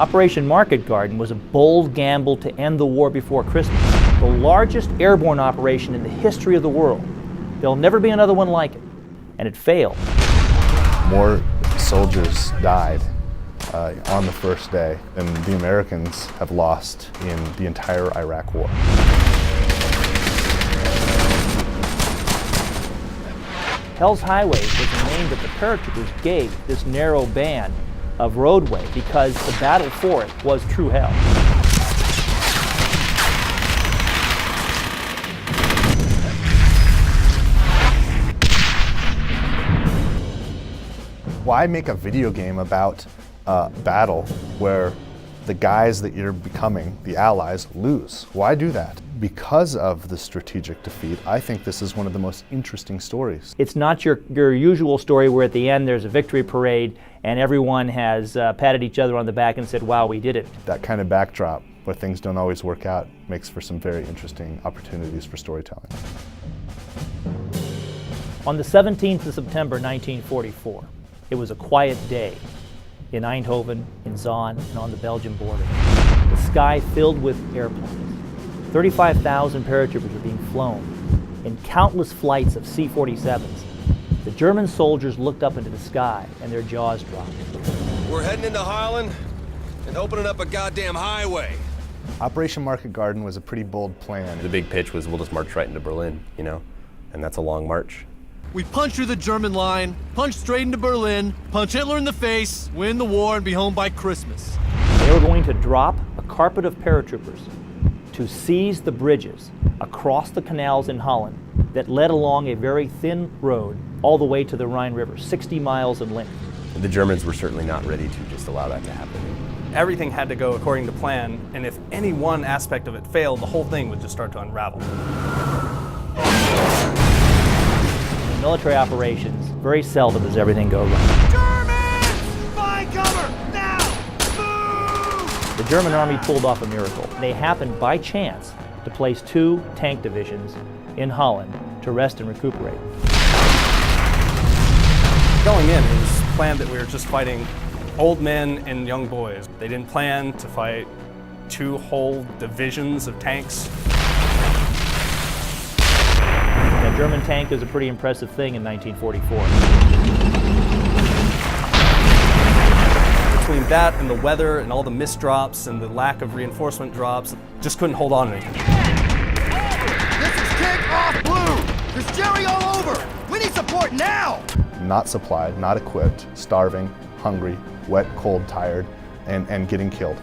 Operation Market Garden was a bold gamble to end the war before Christmas, the largest airborne operation in the history of the world. There'll never be another one like it, and it failed. More soldiers died on the first day than the Americans have lost in the entire Iraq War. Hell's Highway was the name that the paratroopers gave this narrow band of roadway because the battle for it was true hell. Why make a video game about a battle where the guys that you're becoming, the allies, lose? Why do that? Because of the strategic defeat, I think this is one of the most interesting stories. It's not your usual story where at the end there's a victory parade and everyone has patted each other on the back and said, wow, we did it. That kind of backdrop where things don't always work out makes for some very interesting opportunities for storytelling. On the 17th of September 1944, it was a quiet day in Eindhoven, in Zaan, and on the Belgian border. The sky filled with airplanes. 35,000 paratroopers were being flown in countless flights of C-47s. The German soldiers looked up into the sky and their jaws dropped. We're heading into Holland and opening up a goddamn highway. Operation Market Garden was a pretty bold plan. The big pitch was we'll just march right into Berlin, you know, and that's a long march. We punch through the German line, punch straight into Berlin, punch Hitler in the face, win the war, and be home by Christmas. They were going to drop a carpet of paratroopers to seize the bridges across the canals in Holland that led along a very thin road all the way to the Rhine River, 60 miles in length. The Germans were certainly not ready to just allow that to happen. Everything had to go according to plan, and if any one aspect of it failed, the whole thing would just start to unravel. In military operations, very seldom does everything go right. Germans! Find cover! Now! Move! The German army pulled off a miracle. They happened by chance to place 2 tank divisions in Holland to rest and recuperate. Going in, it was planned that we were just fighting old men and young boys. They didn't plan to fight 2 whole divisions of tanks. A German tank is a pretty impressive thing in 1944. Between that and the weather and all the mist drops and the lack of reinforcement drops, just couldn't hold on to anything. This is kick off blue! There's Jerry all over! We need support now! Not supplied, not equipped, starving, hungry, wet, cold, tired, and getting killed.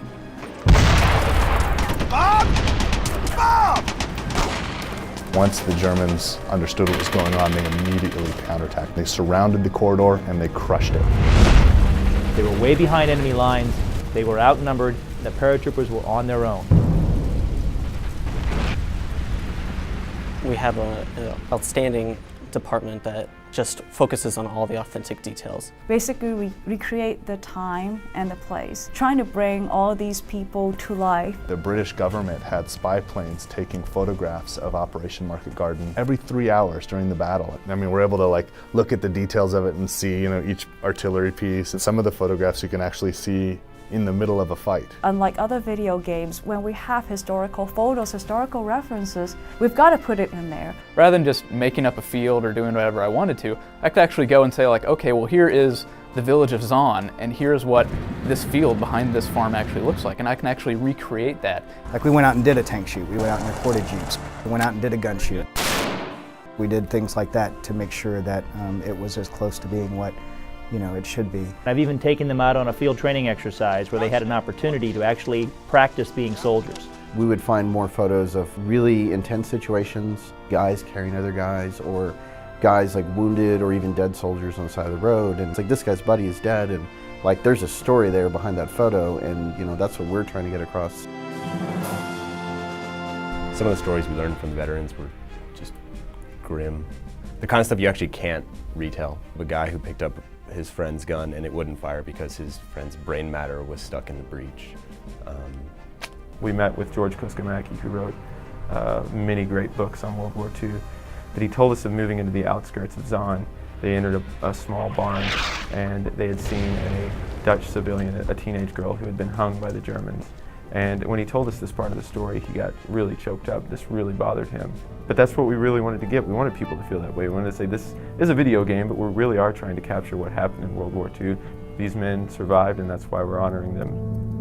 Bob! Bob! Once the Germans understood what was going on, they immediately counterattacked. They surrounded the corridor and they crushed it. They were way behind enemy lines, they were outnumbered, the paratroopers were on their own. We have an outstanding department that just focuses on all the authentic details. Basically, we recreate the time and the place, trying to bring all these people to life. The British government had spy planes taking photographs of Operation Market Garden every 3 hours during the battle. I mean, we're able to look at the details of it and see, each artillery piece. And some of the photographs you can actually see in the middle of a fight. Unlike other video games, when we have historical photos, historical references, we've got to put it in there. Rather than just making up a field or doing whatever I wanted to, I could actually go and say okay, well here is the village of Zaan, and here's what this field behind this farm actually looks like, and I can actually recreate that. We went out and did a tank shoot, we went out and recorded jeeps, we went out and did a gun shoot. We did things like that to make sure that it was as close to being what it should be. I've even taken them out on a field training exercise where they had an opportunity to actually practice being soldiers. We would find more photos of really intense situations, guys carrying other guys, or guys wounded or even dead soldiers on the side of the road. And it's this guy's buddy is dead, and there's a story there behind that photo, and that's what we're trying to get across. Some of the stories we learned from the veterans were just grim. The kind of stuff you actually can't retell. The guy who picked up his friend's gun and it wouldn't fire because his friend's brain matter was stuck in the breech. We met with George Kuskamaki, who wrote many great books on World War II, but he told us of moving into the outskirts of Zaan. They entered a small barn and they had seen a Dutch civilian, a teenage girl who had been hung by the Germans. And when he told us this part of the story, he got really choked up. This really bothered him. But that's what we really wanted to get. We wanted people to feel that way. We wanted to say this is a video game, but we really are trying to capture what happened in World War II. These men survived, and that's why we're honoring them.